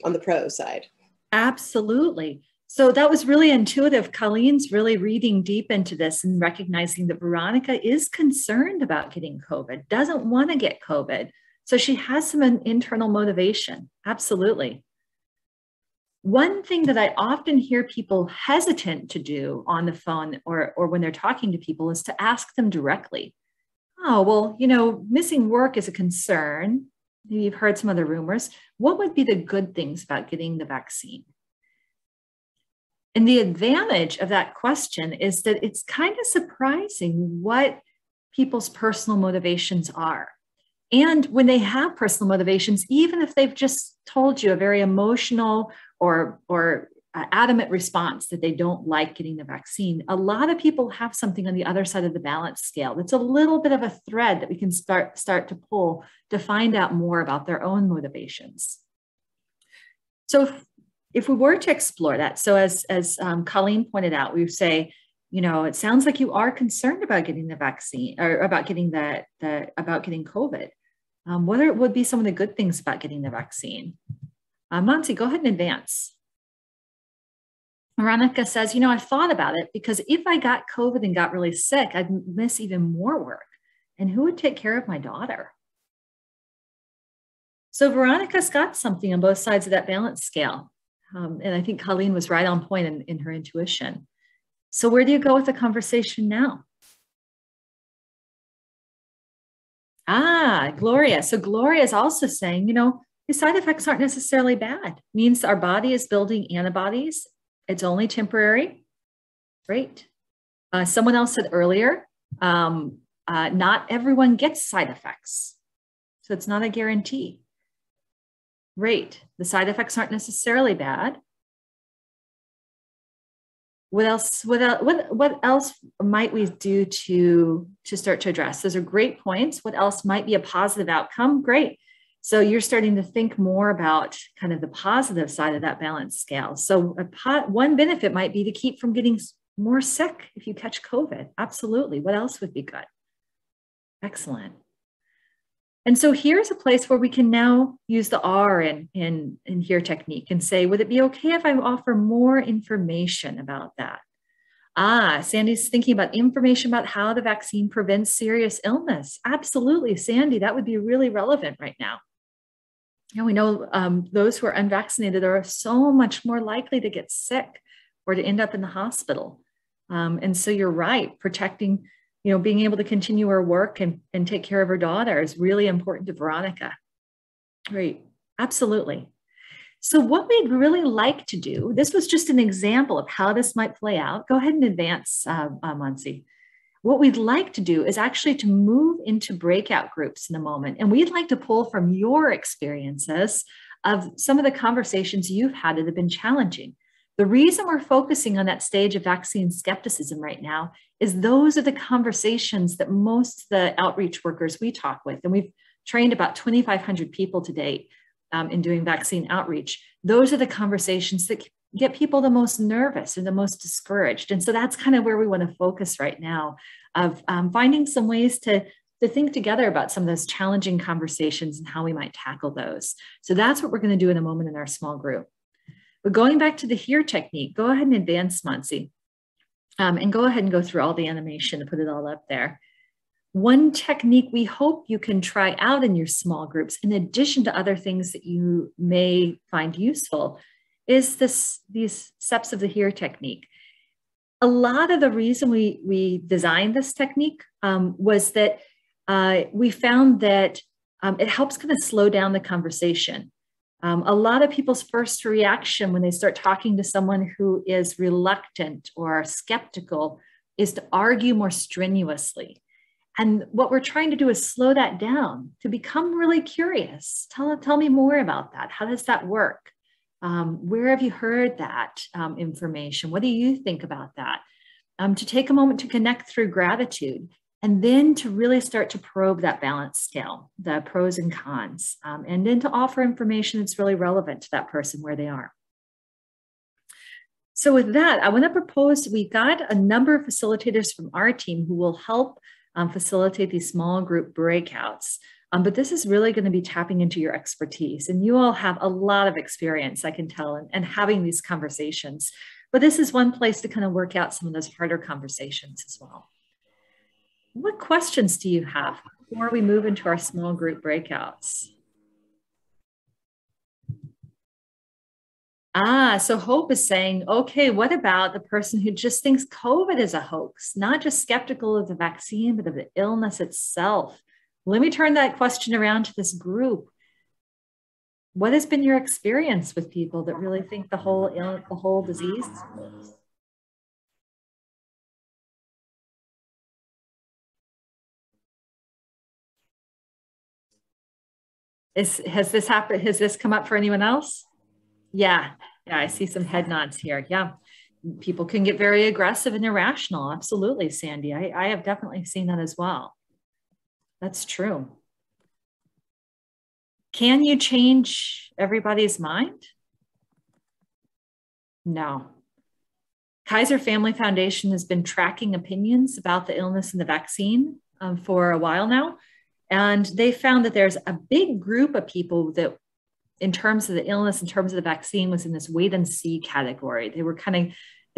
on the pro side.
Absolutely. So that was really intuitive. Colleen's really reading deep into this and recognizing that Veronica is concerned about getting COVID, doesn't want to get COVID. So she has some internal motivation. Absolutely. One thing that I often hear people hesitant to do on the phone or when they're talking to people is to ask them directly. Oh, well, you know, missing work is a concern. Maybe you've heard some other rumors. What would be the good things about getting the vaccine? And the advantage of that question is that it's kind of surprising what people's personal motivations are. And when they have personal motivations, even if they've just told you a very emotional or adamant response that they don't like getting the vaccine, a lot of people have something on the other side of the balance scale that's a little bit of a thread that we can start to pull to find out more about their own motivations. So if we were to explore that, so as Colleen pointed out, we would say, you know, it sounds like you are concerned about getting the vaccine or about getting about getting COVID. What would be some of the good things about getting the vaccine? Monty, go ahead and advance. Veronica says, you know, I've thought about it because if I got COVID and got really sick, I'd miss even more work. And who would take care of my daughter? So Veronica's got something on both sides of that balance scale. And I think Colleen was right on point in her intuition. So where do you go with the conversation now? Gloria. So Gloria is also saying, you know, the side effects aren't necessarily bad. It means our body is building antibodies. It's only temporary. Great. Someone else said earlier, not everyone gets side effects. So it's not a guarantee. Great. The side effects aren't necessarily bad. What else might we do to start to address? Those are great points. What else might be a positive outcome? Great. So you're starting to think more about kind of the positive side of that balance scale. So one benefit might be to keep from getting more sick if you catch COVID. Absolutely. What else would be good? Excellent. And so here's a place where we can now use the R in HERE technique and say, would it be okay if I offer more information about that? Sandy's thinking about information about how the vaccine prevents serious illness. Absolutely, Sandy, that would be really relevant right now. You know, we know those who are unvaccinated are so much more likely to get sick or to end up in the hospital. And so you're right, protecting, you know, being able to continue her work and take care of her daughter is really important to Veronica. Right, absolutely. So what we'd really like to do, this was just an example of how this might play out. Go ahead and advance, Monsi. What we'd like to do is actually to move into breakout groups in a moment. And we'd like to pull from your experiences of some of the conversations you've had that have been challenging. The reason we're focusing on that stage of vaccine skepticism right now is those are the conversations that most of the outreach workers we talk with, and we've trained about 2,500 people to date in doing vaccine outreach. Those are the conversations that get people the most nervous and the most discouraged. And so that's kind of where we want to focus right now, of finding some ways to think together about some of those challenging conversations and how we might tackle those. So that's what we're going to do in a moment in our small group. But going back to the HERE technique, go ahead and advance, Monsi, and go ahead and go through all the animation and put it all up there. One technique we hope you can try out in your small groups, in addition to other things that you may find useful, is these steps of the HERE technique. A lot of the reason we designed this technique was that we found that it helps kind of slow down the conversation. A lot of people's first reaction when they start talking to someone who is reluctant or skeptical is to argue more strenuously. And what we're trying to do is slow that down to become really curious. Tell me more about that. How does that work? Where have you heard that information? What do you think about that? To take a moment to connect through gratitude, and then to really start to probe that balance scale, the pros and cons, and then to offer information that's really relevant to that person where they are. So with that, I want to propose, we got a number of facilitators from our team who will help facilitate these small group breakouts. But this is really going to be tapping into your expertise. And you all have a lot of experience, I can tell, and having these conversations. But this is one place to kind of work out some of those harder conversations as well. What questions do you have before we move into our small group breakouts? So Hope is saying, okay, what about the person who just thinks COVID is a hoax, not just skeptical of the vaccine, but of the illness itself? Let me turn that question around to this group. What has been your experience with people that really think the whole disease is a hoax? Has this happened? Has this come up for anyone else? Yeah, I see some head nods here. Yeah, people can get very aggressive and irrational. Absolutely, Sandy. I have definitely seen that as well. That's true. Can you change everybody's mind? No. Kaiser Family Foundation has been tracking opinions about the illness and the vaccine for a while now. And they found that there's a big group of people that, in terms of the illness, in terms of the vaccine, was in this wait and see category. They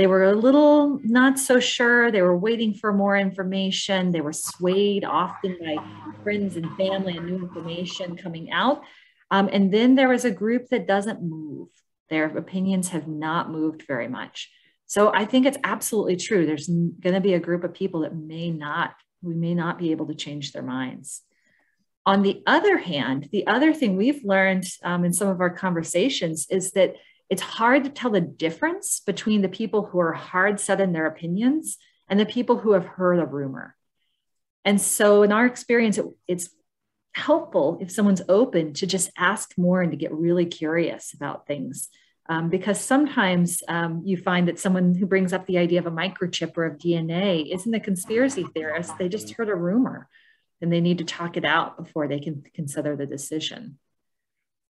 were a little not so sure. They were waiting for more information. They were swayed often by friends and family and new information coming out. And then there was a group that doesn't move. Their opinions have not moved very much. So I think it's absolutely true. There's going to be a group of people that we may not be able to change their minds. On the other hand, the other thing we've learned in some of our conversations is that it's hard to tell the difference between the people who are hard set in their opinions and the people who have heard a rumor. And so in our experience, it's helpful if someone's open to just ask more and to get really curious about things. Because sometimes you find that someone who brings up the idea of a microchip or of DNA isn't a conspiracy theorist. They just heard a rumor and they need to talk it out before they can consider the decision.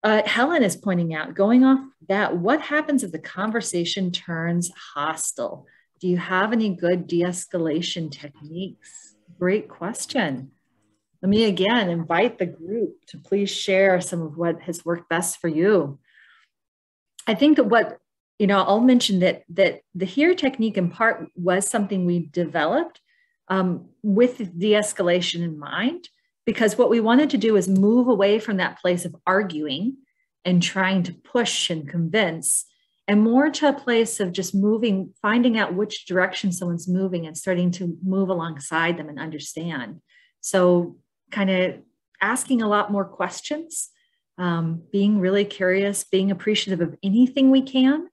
Helen is pointing out, going off that, what happens if the conversation turns hostile? Do you have any good de-escalation techniques? Great question. Let me again invite the group to please share some of what has worked best for you. I think that what, I'll mention that the HERE technique in part was something we developed with de-escalation in mind, because what we wanted to do is move away from that place of arguing and trying to push and convince, and more to a place of just moving, finding out which direction someone's moving and starting to move alongside them and understand. So kind of asking a lot more questions, being really curious, being appreciative of anything we can.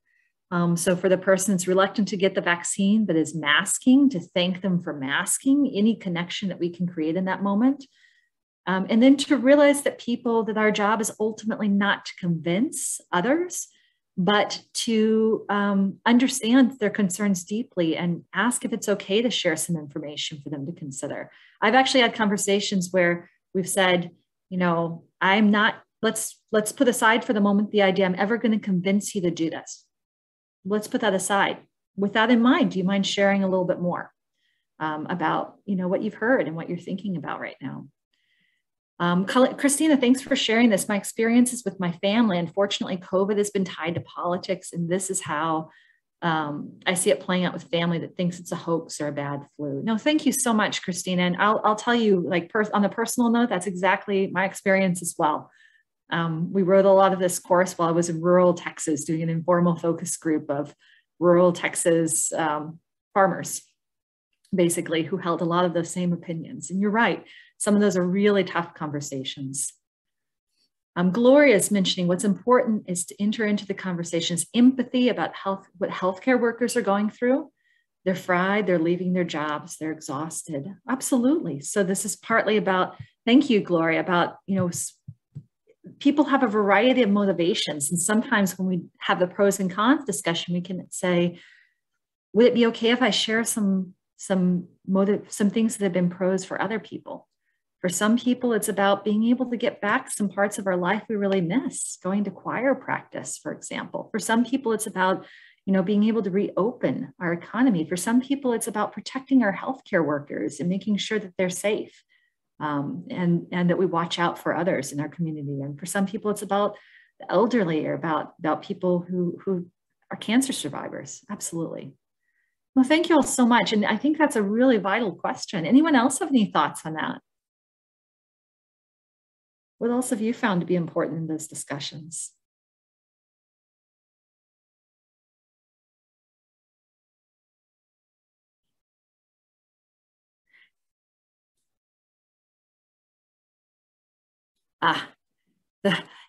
So for the person that's reluctant to get the vaccine, but is masking, to thank them for masking any connection that we can create in that moment. And then to realize that our job is ultimately not to convince others, but to understand their concerns deeply and ask if it's okay to share some information for them to consider. I've actually had conversations where we've said, let's put aside for the moment the idea I'm ever going to convince you to do this. Let's put that aside. With that in mind, do you mind sharing a little bit more about, what you've heard and what you're thinking about right now? Christina, thanks for sharing this. My experiences with my family, unfortunately, COVID has been tied to politics, and this is how I see it playing out with family that thinks it's a hoax or a bad flu. No, thank you so much, Christina. And I'll tell you, on a personal note, that's exactly my experience as well. We wrote a lot of this course while I was in rural Texas, doing an informal focus group of rural Texas farmers, basically, who held a lot of those same opinions. And you're right. Some of those are really tough conversations. Gloria is mentioning what's important is to enter into the conversations, empathy about what healthcare workers are going through. They're fried, they're leaving their jobs, they're exhausted. Absolutely. So this is partly about, thank you, Gloria, about, people have a variety of motivations. And sometimes when we have the pros and cons discussion, we can say, would it be okay if I share some things that have been pros for other people? For some people, it's about being able to get back some parts of our life we really miss, going to choir practice, for example. For some people, it's about, being able to reopen our economy. For some people, it's about protecting our healthcare workers and making sure that they're safe and that we watch out for others in our community. And for some people, it's about the elderly or about people who are cancer survivors. Absolutely. Well, thank you all so much. And I think that's a really vital question. Anyone else have any thoughts on that? What else have you found to be important in those discussions?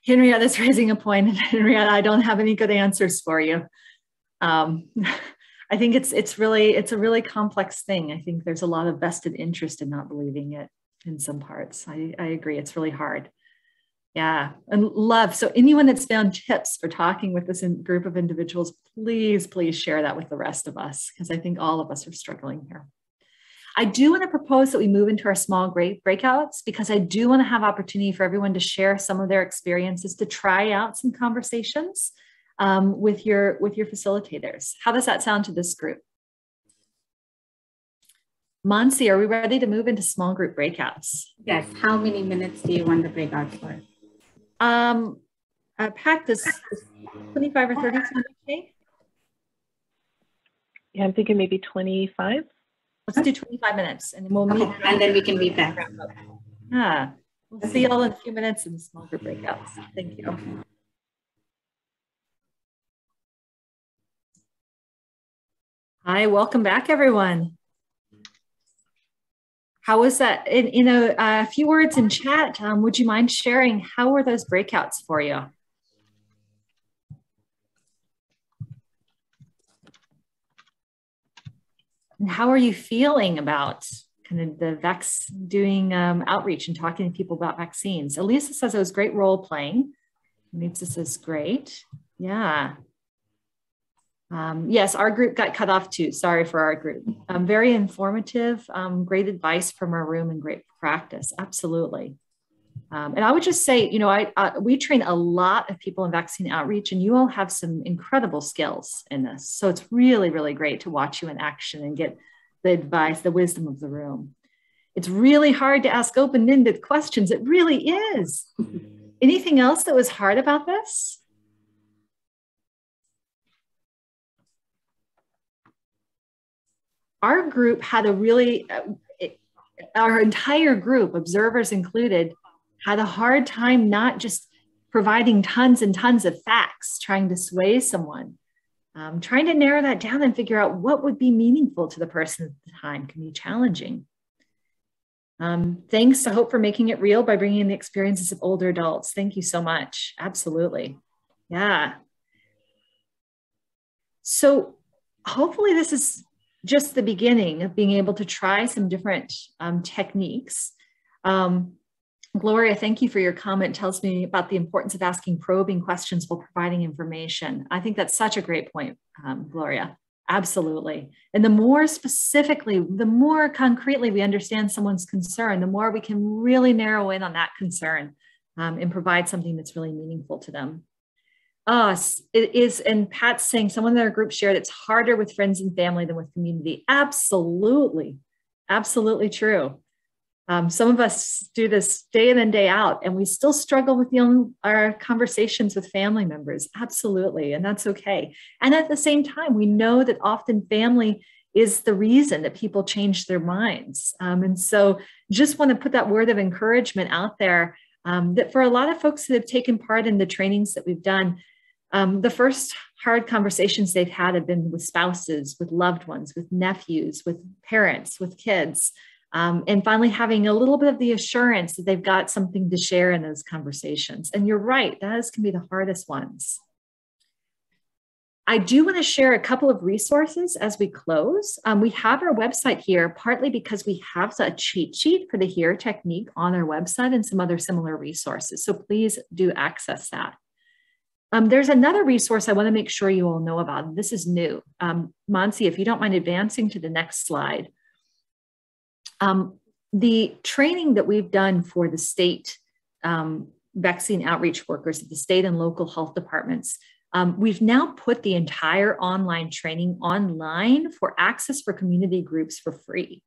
Henrietta's raising a point, and Henrietta, I don't have any good answers for you. I think it's a really complex thing. I think there's a lot of vested interest in not believing it in some parts. I agree, it's really hard. Yeah, and love. So anyone that's found tips for talking with this group of individuals, please share that with the rest of us, because I think all of us are struggling here. I do want to propose that we move into our small breakouts, because I do want to have opportunity for everyone to share some of their experiences, to try out some conversations with your facilitators. How does that sound to this group? Monsi, are we ready to move into small group breakouts?
Yes. How many minutes do you want the breakouts for?
Pat, does 25 or 30 sound okay?
Yeah, I'm thinking maybe 25.
Let's do 25 minutes, and then we'll meet.
And then we can be back.
Yeah, we'll see you all in a few minutes in the small group breakouts. Thank you. Hi, welcome back, everyone. How was that? In a few words in chat, would you mind sharing how were those breakouts for you? And how are you feeling about kind of the doing outreach and talking to people about vaccines? Elisa says it was great role playing. Anita says great. Yeah. Yes, our group got cut off too. Sorry for our group. Very informative, great advice from our room and great practice. Absolutely. And I would just say, you know, we train a lot of people in vaccine outreach, and you all have some incredible skills in this. So it's really, really great to watch you in action and get the advice, the wisdom of the room. It's really hard to ask open-ended questions. It really is. Anything else that was hard about this? Our group had a really, our entire group, observers included, had a hard time not just providing tons and tons of facts, trying to sway someone. Trying to narrow that down and figure out what would be meaningful to the person at the time can be challenging. Thanks to Hope for making it real by bringing in the experiences of older adults. Thank you so much. Absolutely. Yeah. So hopefully this is just the beginning of being able to try some different techniques. Gloria, thank you for your comment. Tells me about the importance of asking probing questions while providing information. I think that's such a great point, Gloria. Absolutely. And the more specifically, the more concretely we understand someone's concern, the more we can really narrow in on that concern and provide something that's really meaningful to them. It is, and Pat's saying someone in our group shared it's harder with friends and family than with community. Absolutely. Absolutely true. Some of us do this day in and day out, and we still struggle with our conversations with family members. Absolutely. And that's okay. And at the same time, we know that often family is the reason that people change their minds. And so just want to put that word of encouragement out there that for a lot of folks that have taken part in the trainings that we've done, the first hard conversations they've had have been with spouses, with loved ones, with nephews, with parents, with kids. And finally having a little bit of the assurance that they've got something to share in those conversations. And you're right, those can be the hardest ones. I do want to share a couple of resources as we close. We have our website here, partly because we have a cheat sheet for the HERE technique on our website and some other similar resources. So please do access that. There's another resource I want to make sure you all know about. This is new. Monsi, if you don't mind advancing to the next slide. The training that we've done for the state vaccine outreach workers at the state and local health departments, we've now put the entire online training online for access for community groups for free.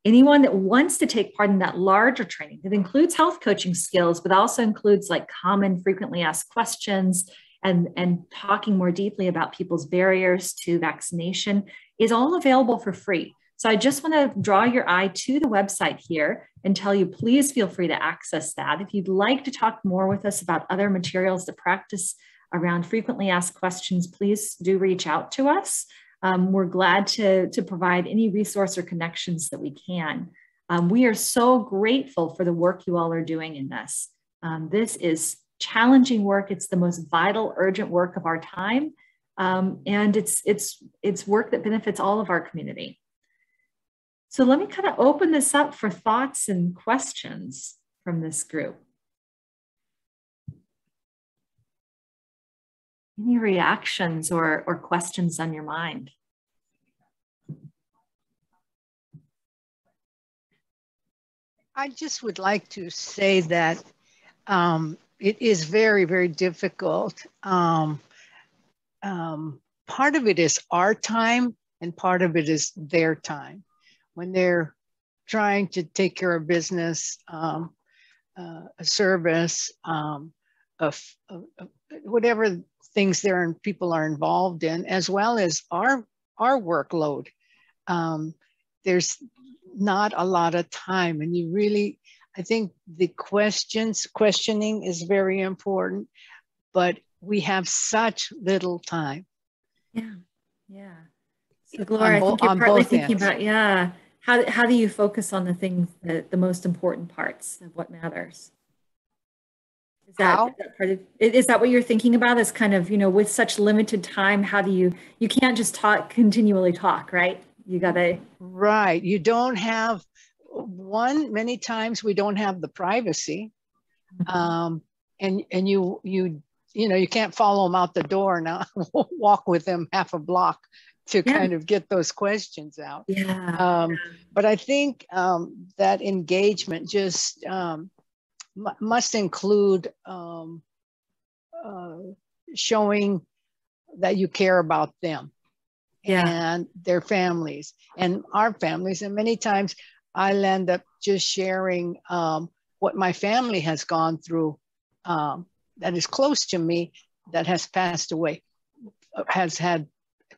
Anyone that wants to take part in that larger training that includes health coaching skills, but also includes like common frequently asked questions and talking more deeply about people's barriers to vaccination is all available for free. So I just want to draw your eye to the website here and tell you, please feel free to access that. If you'd like to talk more with us about other materials to practice around frequently asked questions, please do reach out to us. We're glad to provide any resource or connections that we can. We are so grateful for the work you all are doing in this. This is challenging work. It's the most vital, urgent work of our time. And it's work that benefits all of our community. So let me kind of open this up for thoughts and questions from this group. Any reactions or questions on your mind?
I just would like to say that it is very, very difficult. Part of it is our time and part of it is their time. When they're trying to take care of business, a service, whatever things people are involved in, as well as our workload. There's not a lot of time, and you really, I think the questioning is very important, but we have such little time.
Yeah, yeah. So Gloria, I think you're partly thinking about, yeah, how do you focus on the things the most important parts of what matters? Is that part of, is that what you're thinking about? Is kind of, with such limited time, how do you can't just continually talk, right? You gotta.
Right. You don't have many times we don't have the privacy. And you can't follow them out the door now, walk with them half a block to kind of get those questions out.
Yeah.
But I think that engagement just must include showing that you care about them and their families and our families. And many times I'll end up just sharing what my family has gone through that is close to me, that has passed away, has had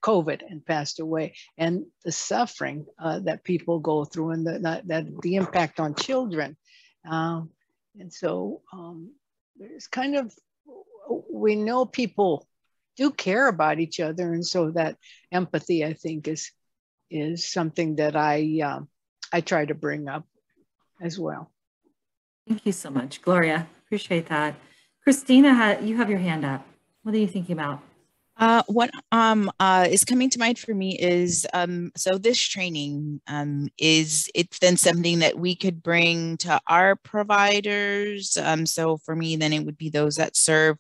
COVID and passed away, and the suffering that people go through, and the impact on children. And so there's kind of, we know people do care about each other. And so that empathy, I think, is something that I try to bring up as well.
Thank you so much, Gloria. Appreciate that. Christina, you have your hand up. What are you thinking about?
What is coming to mind for me is, so this training, is it's then something that we could bring to our providers. So for me, then it would be those that serve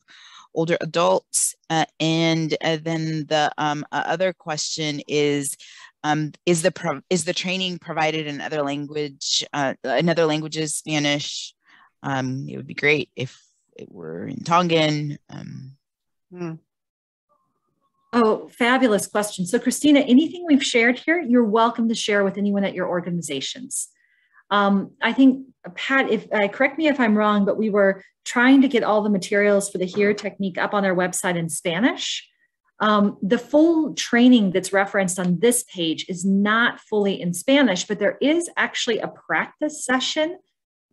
older adults. And then the other question is the training provided in other languages, Spanish? It would be great if it were in Tongan.
Oh, fabulous question. So Christina, anything we've shared here, you're welcome to share with anyone at your organizations. I think, Pat, correct me if I'm wrong, but we were trying to get all the materials for the HERE technique up on our website in Spanish. The full training that's referenced on this page is not fully in Spanish, but there is actually a practice session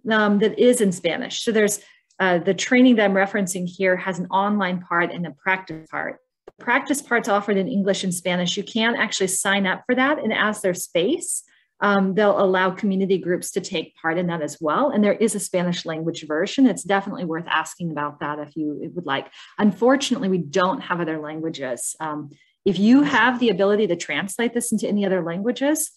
that is in Spanish. So there's the training that I'm referencing here has an online part and a practice part. The practice part's offered in English and Spanish. You can actually sign up for that, and as there's space, they'll allow community groups to take part in that as well. And there is a Spanish language version. It's definitely worth asking about that if you would like. Unfortunately, we don't have other languages. If you have the ability to translate this into any other languages,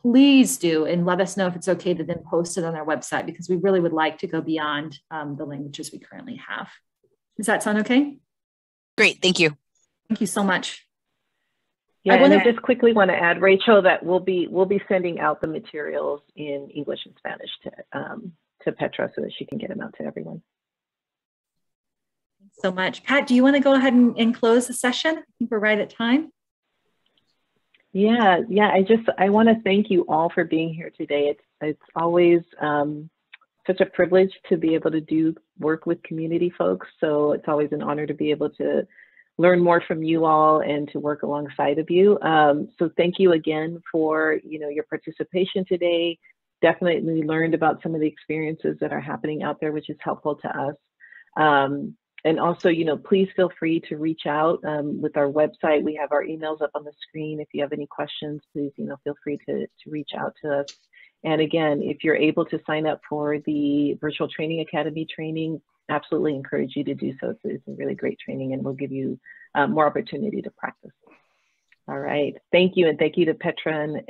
please do, and let us know if it's okay to then post it on our website, because we really would like to go beyond the languages we currently have. Does that sound okay?
Great, thank you.
Thank you so much.
Yeah, I just quickly want to add, Rachel, that we'll be sending out the materials in English and Spanish to Petra so that she can get them out to everyone.
Thanks so much. Pat, do you want to go ahead and close the session? I think we're right at time.
Yeah. I want to thank you all for being here today. It's always such a privilege to be able to do work with community folks. So it's always an honor to be able to learn more from you all and to work alongside of you. So thank you again for your participation today. Definitely learned about some of the experiences that are happening out there, which is helpful to us. And also, please feel free to reach out with our website. We have our emails up on the screen. If you have any questions, please, feel free to reach out to us. And again, if you're able to sign up for the Virtual Training Academy training, absolutely encourage you to do so. It's a really great training, and we'll give you more opportunity to practice. All right. Thank you. And thank you to Petra and